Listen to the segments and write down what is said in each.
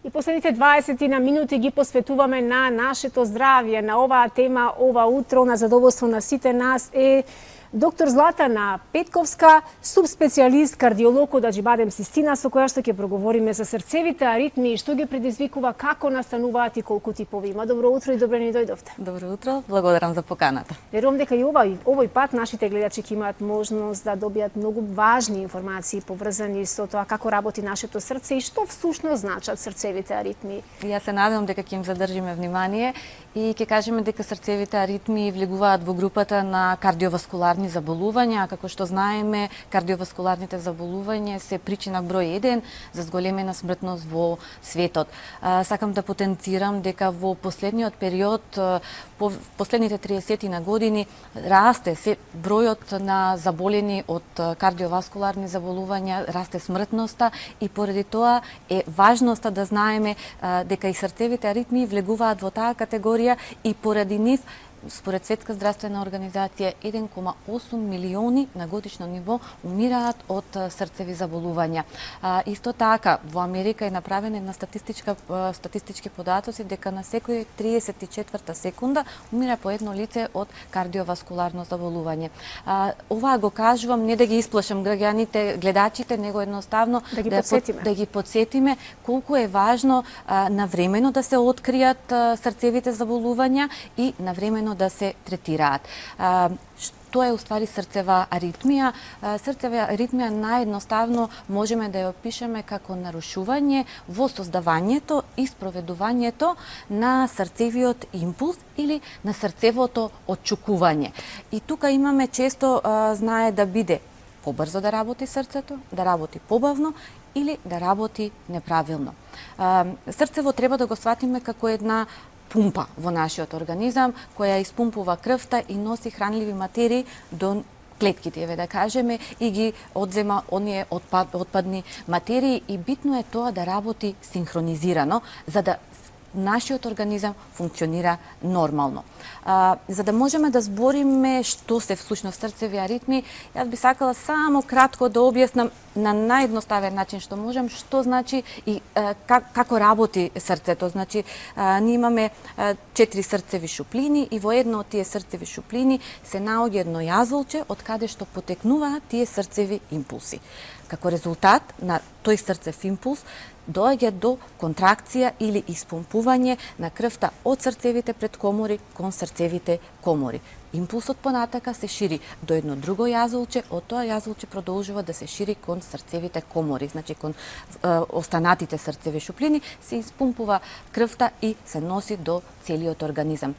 И последните 20 на минути ги посветуваме на нашето здравје, на оваа тема ова утро. На задоволство на сите нас е доктор Златана Петковска, субспецијалист кардиолог од Аџибадем Систина, со која што ќе проговориме за срцевите аритмии, што ги предизвикува, како настануваат и колку типови има. Добро утро и добре ни дојдовте. Добро утро, благодарам за поканата. Верувам дека и овој пат нашите гледачи ќе имаат можност да добијат многу важни информации поврзани со тоа како работи нашето срце и што всушност значат срцевите аритмии. Јас се надевам дека ќе им задржиме внимание и ќе кажеме дека срцевите аритмии влегуваат во групата на кардиоваскуларни заболувања. Како што знаеме, кардиоваскуларните заболувања се причина број 1 за зголемена смртност во светот. Сакам да потенцирам дека во последниот период, последните 30 на години, расте бројот на заболени од кардиоваскуларни заболувања, расте смртноста и поради тоа е важноста да знаеме дека и срцевите аритмии влегуваат во таа категорија и поради нив според Светска здравствена организација 1,8 милиони на годишно ниво умираат од срцеви заболувања. Исто така, во Америка е направена една статистички податоци дека на секој 34 секунда умира по едно лице од кардиоваскуларно заболување. Ова го кажувам не да ги исплашам граѓаните, гледачите, него едноставно да ги подсетиме колку е важно навремено да се откријат срцевите заболувања и навремено да се третираат. Што е уствари срцева аритмија? Срцева аритмија наједноставно можеме да ја опишеме како нарушување во создавањето и спроведувањето на срцевиот импулс или на срцевото отчукување. И тука имаме често знае да биде побрзо да работи срцето, да работи побавно или да работи неправилно. Срцево треба да го сватиме како една пумпа во нашиот организам, која испумпува крвта и носи хранливи материи до клетките, да кажеме, и ги одзема оние отпадни материи и битно е тоа да работи синхронизирано, за да нашиот организам функционира нормално. За да можеме да збориме што се всушност срцеви аритмии, јас би сакала само кратко да објаснам на наједноставен начин што можам, што значи и како работи срцето. Значи, ние имаме 4 срцеви шуплини и во едно од тие срцеви шуплини се наоѓа едно јазволче од каде што потекнуваат тие срцеви импулси. Како резултат на тој срцев импулс доаѓа до контракција или испумпување на крвта од срцевите предкомори кон срцевите комори. Импулсот понатака се шири до едно друго јазволче, од тоа јазволче продолжува да се шири кон срцевите комори, значи кон останатите срцеви шуплини, се испумпува крвта и се носи до целиот организам.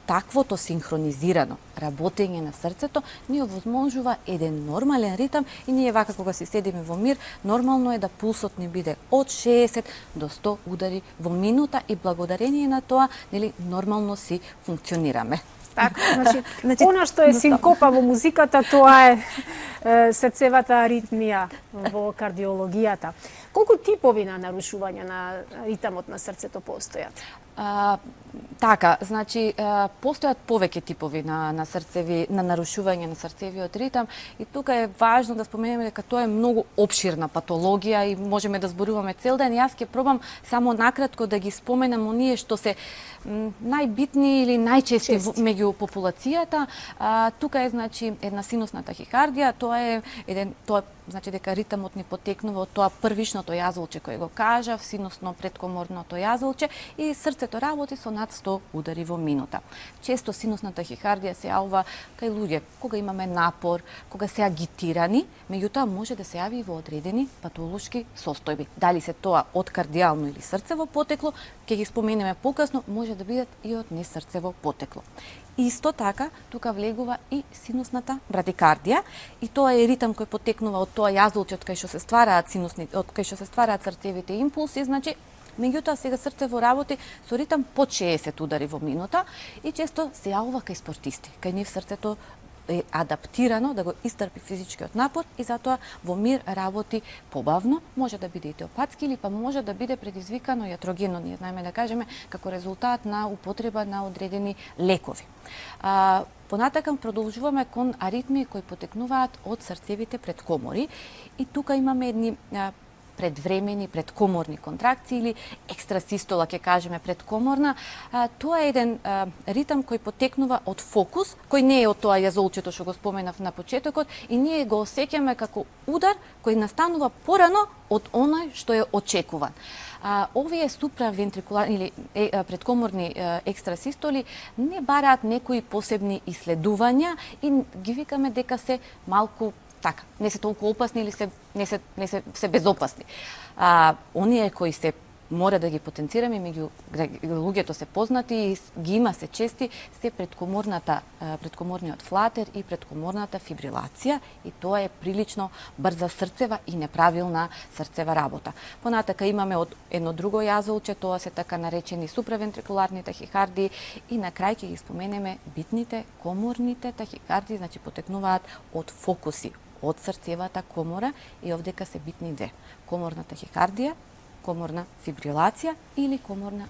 Таквото синхронизирано работење на срцето ни овозможува еден нормален ритам и ние вака кога си седиме во мир, нормално е да пулсот ни биде од 60 до 100 удари во минута и благодарение на тоа, нели, нормално си функционираме. Така, значи, она што е синкопа во музиката, тоа е срцевата аритмија во кардиологијата. Колку типови на нарушување на ритамот на срцето постојат? Така, значи постојат повеќе типови на нарушување на срцевиот ритам и тука е важно да споменеме дека тоа е многу опширна патологија и можеме да зборуваме цел ден. Јас ќе пробам само накратко да ги споменам оние што се најбитни или најчести меѓу популацијата. Тука е значи една синусна тахикардија, тоа значи дека ритамот ни потекнува од тоа првишното јазволче кој го кажав, синусно предкоморното јазволче и срцето работи со над 100 удари во минута. Често синусна тахикардија се јавува кај луѓе кога имаме напор, кога се агитирани, меѓутоа може да се јави и во одредени патолошки состојби. Дали се тоа од кардијално или срцево потекло, ќе ги споменеме покасно, може да бидат и од несрцево потекло. Исто така, тука влегува и синусната брадикардија и тоа е ритам кој потекнува од тоа јазволче од кај што се ствараат срцевите импулси, значи меѓутоа сега срцево работи со ритам под 60 удари во минута и често се јавува кај спортисти. Кај нив срцето е адаптирано да го истрпи физичкиот напор и затоа во мир работи побавно, може да биде идиопатски или па може да биде предизвикано јатрогенно, ние знаеме да кажеме, како резултат на употреба на одредени лекови. Понатакам продолжуваме кон аритмии кои потекнуваат од срцевите предкомори и тука имаме едни предвремени, предкоморни контракции или екстрасистола, ќе кажеме предкоморна, тоа е еден ритам кој потекнува од фокус, кој не е од тоа јазолчето што го споменав на почетокот, и ние го осеќаме како удар кој настанува порано од оној што е очекуван. Овие суправентрикуларни или предкоморни екстрасистоли не бараат некои посебни исследувања и ги викаме дека се малку така, не се толку опасни или се безопасни. Оние кои се мора да ги потенцираме, меѓу луѓето се познати и ги има се чести, се предкоморниот флатер и предкоморната фибрилација, и тоа е прилично брза срцева и неправилна срцева работа. Понатака имаме од едно друго јазолче, тоа се така наречени суправентрикуларни тахикардии, и на крај ќе ги споменеме битните коморните тахикардии, значи потекнуваат од фокуси од срцевата комора, и овдека се битни две: коморна тахикардија, коморна фибрилација или коморна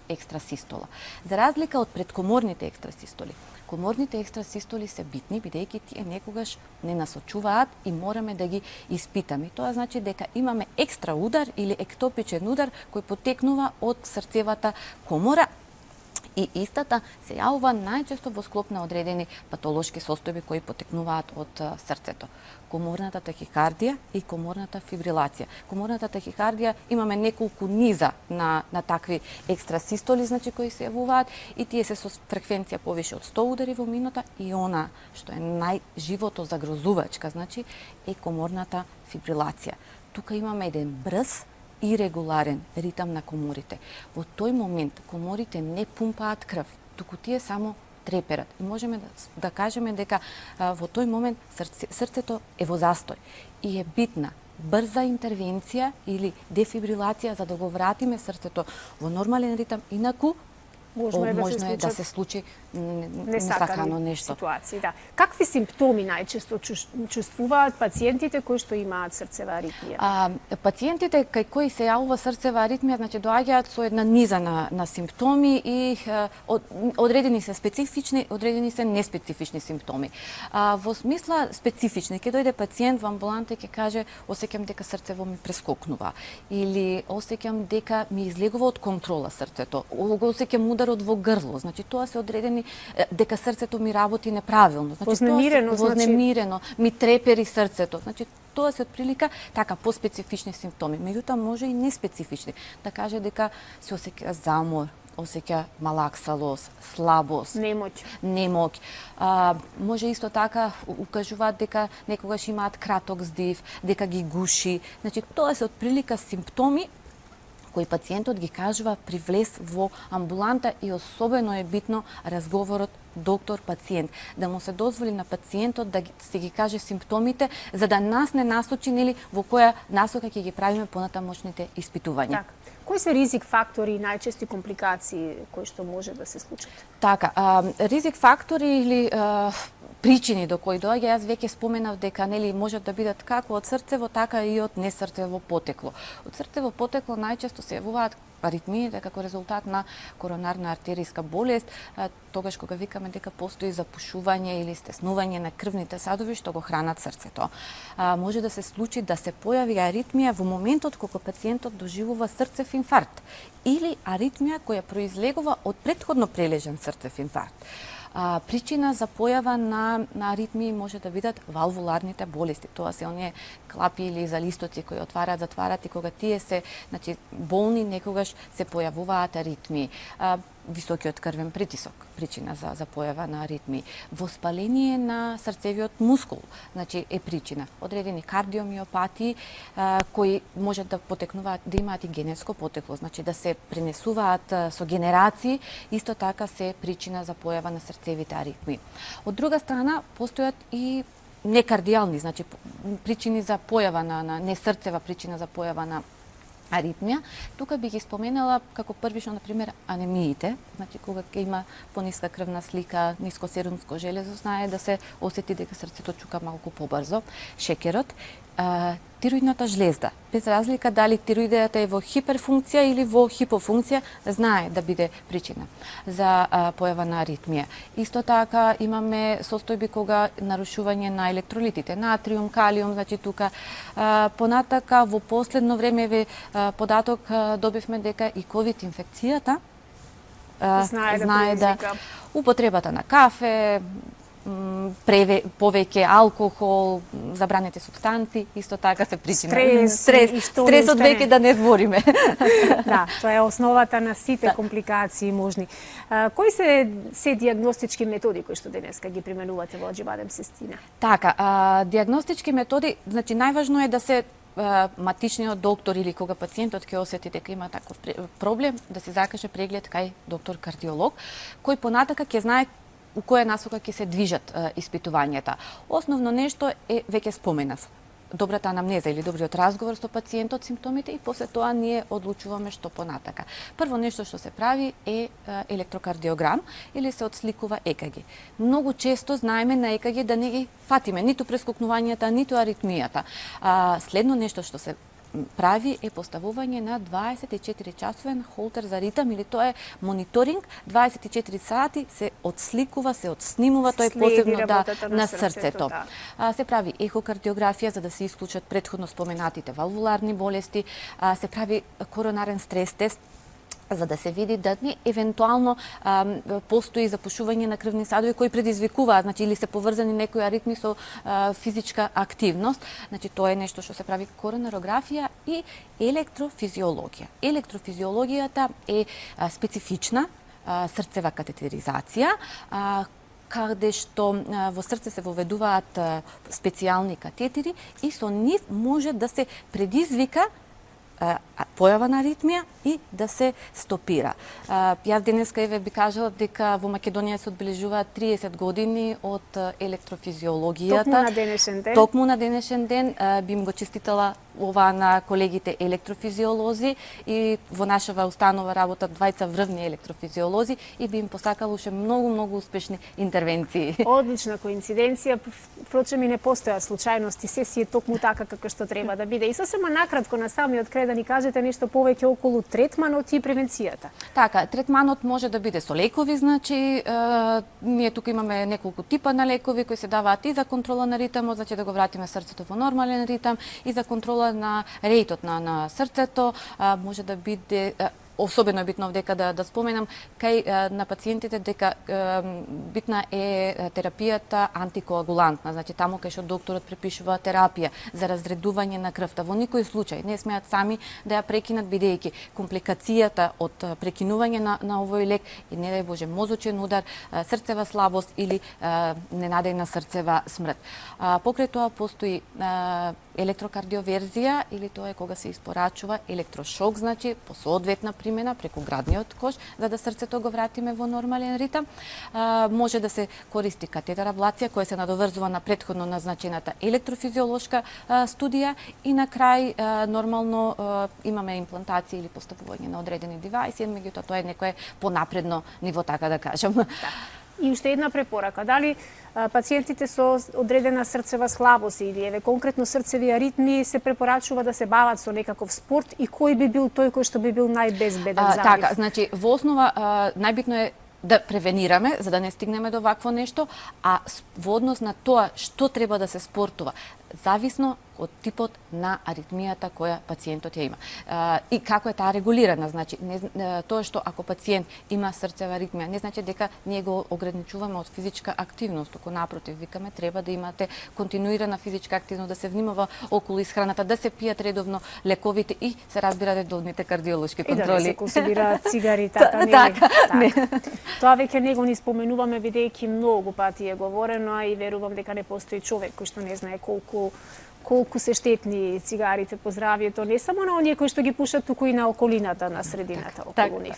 екстрасистола. За разлика од предкоморните екстрасистоли, коморните екстрасистоли се битни, бидејќи тие некогаш не насочуваат и мораме да ги испитаме. Тоа значи дека имаме екстра удар или ектопичен удар кој потекнува од срцевата комора, и истата се јавува најчесто во склоп на одредени патолошки состојби кои потекнуваат од срцето: коморната тахикардија и коморната фибрилација. Коморната тахикардија имаме неколку низа на такви екстрасистоли, значи кои се јавуваат, и тие се со фреквенција повише од 100 удари во минута, и она што е најживото загрозувачка, значи е коморната фибрилација. Тука имаме еден брз и регуларен ритам на коморите. Во тој момент коморите не пумпаат крв, туку тие само треперат. И можеме да кажеме дека во тој момент срцето е во застој и е битна брза интервенција или дефибрилација за да го вратиме срцето во нормален ритам, инаку можно е да се случи несакано нешто. Ситуации, да. Какви симптоми најчесто чувствуваат пациентите кои што имаат срцева аритмија? Пациентите кај кои се јавува срцева аритмија, значи доаѓаат со една низа на симптоми, и одредени се специфични, одредени се неспецифични симптоми. Во смисла специфични, ќе дојде пациент во амбуланта и ќе каже: осеќам дека срцево ми прескокнува, или осеќам дека ми излегува од контрола срцето, осеќам ударот во грло, значи тоа се одредени дека срцето ми работи неправилно, значи вознемирено, ми трепери срцето, значи тоа се отприлика така поспецифични симптоми. Меѓутоа може и неспецифични, да каже дека се осеќа замор, осеќа малаксалост, слабост, немоќ. Може исто така укажуваат дека некогаш имаат краток здив, дека ги гуши. Значи тоа се отприлика симптоми кои пациентот ги кажува при влез во амбуланта, и особено е битно разговорот доктор-пациент, да му се дозволи на пациентот да се ги каже симптомите, за да нас не насочи нели во која насока ќе ги правиме понатамошните испитувања. Так. Кои се ризик фактори и најчести компликации кои што може да се случат? Така, ризик фактори или причини до кои доаѓа, јас веќе споменав дека нели можат да бидат како од срцево, така и од несрцево потекло. Од срцево потекло најчесто се јавуваат аритмиите како резултат на коронарна артеријска болест, тогаш кога викаме дека постои запушување или стеснување на крвните садови што го хранат срцето. Може да се случи да се појави аритмија во моментот кога пациентот доживува срцев инфаркт или аритмија која произлегува од претходно прележан срцев инфаркт. Причина за појава на аритмии може да бидат валвуларните болести. Тоа се оние клапи или залистоци кои отвараат, затварат, и кога тие се болни, некогаш се појавуваат аритмии. Високиот крвен притисок, причина за појава на аритмии. Воспаление на срцевиот мускул, значи е причина. Одредени кардиомиопатии кои можат да потекнуваат, да имаат и генетско потекло, значи да се пренесуваат со генерации, исто така се причина за појава на срцевите аритмии. Од друга страна, постојат и некардијални, значи причини за појава на несрцева причина за појава на аритмија. Тука би ги споменала како првично, например, анемиите, значи кога ќе има пониска крвна слика, ниско серумско железо, знае да се осети дека срцето чука малку побрзо, шекерот, тироидната жлезда, без разлика дали тироидејата е во хиперфункција или во хипофункција, знае да биде причина за појава на аритмија. Исто така имаме состојби кога нарушување на електролитите, натриум, калиум, значи тука понатака во последно време податок добивме дека и ковид инфекцијата знае да употребата на кафе, повеќе алкохол, забранети супстанци, исто така се причина. Стресот веќе да не збориме. Да, тоа е основата на сите компликации можни. Кои се диагностички методи кои што денеска ги применувате во Аџибадем Сестина? Така, диагностички методи, значи најважно е да се матичниот доктор или кога пациентот ќе осети дека има таков проблем, да се закаже преглед кај доктор кардиолог, кој понатака ќе знае у која насока ќе се движат испитувањата. Основно нешто е веќе споменав. Добрата анамнеза или добриот разговор со пациентот, симптомите и после тоа ние одлучуваме што понатака. Прво нешто што се прави е електрокардиограм или се отсликува ЕКГ. Многу често знаеме на ЕКГ да не ги фатиме ниту прескокнувањата, ниту аритмијата. Следно нешто што се прави е поставување на 24-часовен холтер за ритам или тоа е мониторинг, 24 сати се отсликува, се отснимува, тоа е посебно на срцето. Се прави ехокардиографија за да се исклучат претходно споменатите валвуларни болести, се прави коронарен стрес тест за да се види да не евентуално постои запушување на крвни садови кои предизвикуваат, значи или се поврзани некои аритми со физичка активност. Значи тоа е нешто што се прави коронарографија и електрофизиологија. Електрофизиологијата е специфична срцева катетеризација, каде што во срце се воведуваат специјални катетери и со нив може да се предизвика појава на аритмија и да се стопира. Јас денеска еве би кажала дека во Македонија се одбележуваат 30 години од електрофизиологијата. Токму на денешен ден. Токму на денешен ден би им го честитала ова на колегите електрофизиолози и во нашава установа работат двајца врвни електрофизиолози и би им посакала уште многу успешни интервенции. Одлична коинциденција, впрочем и не постојат случајности, се си е токму така како што треба да биде. И сосема накратко на самиот крај да ни кажете нешто повеќе околу третманот и превенцијата. Така, третманот може да биде со лекови, значи ние тука имаме неколку типа на лекови кои се даваат и за контрола на ритамот, значи да го вратиме срцето во нормален ритам, и за контрола на рейтот на срцето, може да биде особено е битно дека да споменам кај на пациентите дека битна е терапијата антикоагулантна, значи таму кај што докторот препишува терапија за разредување на крвта. Во никој случај не смеат сами да ја прекинат бидејќи компликацијата од прекинување на овој лек и не дај Боже мозочен удар, срцева слабост или ненадејна срцева смрт. Покрај тоа постои електрокардиоверзија или тоа е кога се испорачува електрошок, значи по соодветна примена преку градниот кош за да срцето го вратиме во нормален ритам. Може да се користи катетер аблација која се надоврзува на претходно назначената електрофизиолошка студија и на крај нормално имаме имплантација или поставување на одредени девајси, меѓутоа тоа е некое понапредно ниво, така да кажам. И уште една препорака, дали пациентите со одредена срцева слабост или еве конкретно срцеви аритми се препорачува да се бават со некаков спорт и кој би бил тој кој што би бил најбезбеден за нив? Така, значи во основа најбитно е да превенираме за да не стигнеме до вакво нешто, а во однос на тоа што треба да се спортува, зависно од типот на аритмијата која пациентот ја има. И како е таа регулирана, значи тоа што ако пациент има срцева аритмија, не значи дека ние го ограничуваме од физичка активност, туку напротив, викаме треба да имате континуирана физичка активност, да се внимава околу исхраната, да се пијат редовно лековите и се разбира редовните кардиолошки контроли. И да не се консумираат цигаритата, нели? Така. Тоа веќе не го ни споменуваме бидејќи многу пати е говорено, а и верувам дека не постои човек кој што не знае колку се штетни цигарите по здравието, не само на оние кои што ги пушат, туку и на околината, на средината околу нив.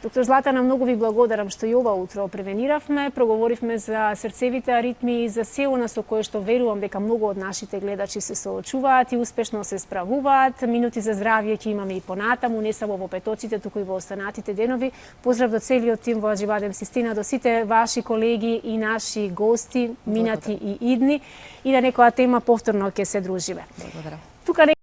Доктор Златана, многу ви благодарам што и ова утро превениравме, проговоривме за срцевите аритми и за се она со кое што верувам дека многу од нашите гледачи се соочуваат и успешно се справуваат. Минути за здравје ќе имаме и понатаму, не само во петоците, туку и во останатите денови. Поздрав до целиот тим во Аџибадем Систина, до сите ваши колеги и наши гости, минати и идни, и на некоја тема повторно ќе се дружиме. Благодарам. Тука